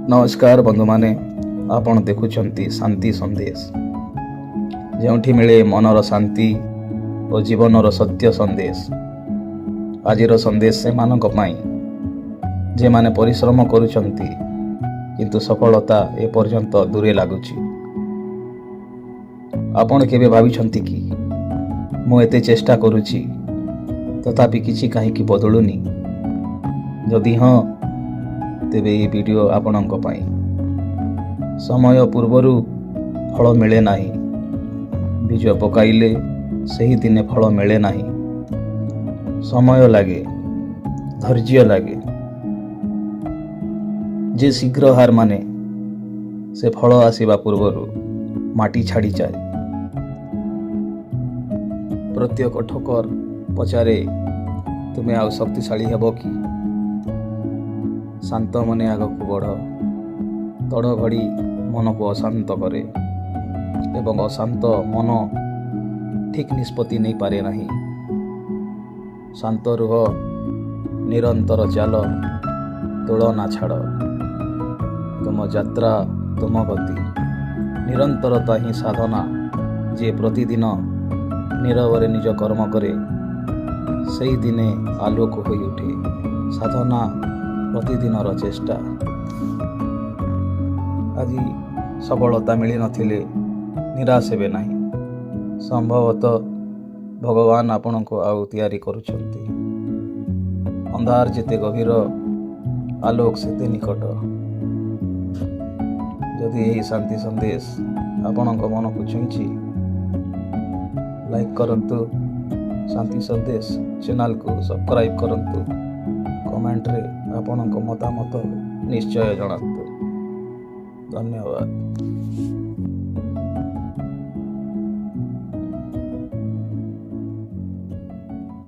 नमस्कार बंधु माने आपण देखुछंती शांति संदेश जेउठी मिले मनर शांति और जीवनर सत्य संदेश। आजिर संदेश से मानक पाई जे माने परिश्रम करुछंती किंतु सफलता ए पर्यंत दूरे लागुची। आपण केबे भाबिछंती कि मु एते चेष्टा करुची तथापि किछि काहेकि बदलुनी? जदि हाँ तेबे ये वीडियो आपणक पाई। समय पूर्वरु फल मिले नाही, बीज पकाइले सही दिने फल मिले नाही। समय लागे, धैर्य लागे। जे शीघ्र हार माने से फल आसीबा पूर्वरु माटी छाड़ी जाए। प्रत्येक ठोकर पचारे तुमे आउ शक्तिशाली हेबो कि? शांत मने आगक बढ़। तड़ घड़ी मन को अशांत करे एवं अशांत मन ठीक निष्पत्ति नहीं पारे नहीं। शांत रुह, निरंतर चाल, तुलना छाड़। तुम यात्रा तुम गति, निरंतरता ही साधना। जे प्रतिदिन नीरवरे निज कर्म करे सही दिने आलोक होई उठे। साधना प्रतिदिनर चेष्टा। आज सफलता मिली नथिले निराश हेबे नाही। संभवतः भगवान आपण को आउ तैयारी करुछंती। अंधार जेते गभीर आलोक सेते निकट। जदि यही शांति संदेश आपण मन को छुईछि लाइक करंतु। शांति संदेश चैनल को सब्सक्राइब करंतु। कमेंट रे आपणक मतामत निश्चय जणातु। धन्यवाद।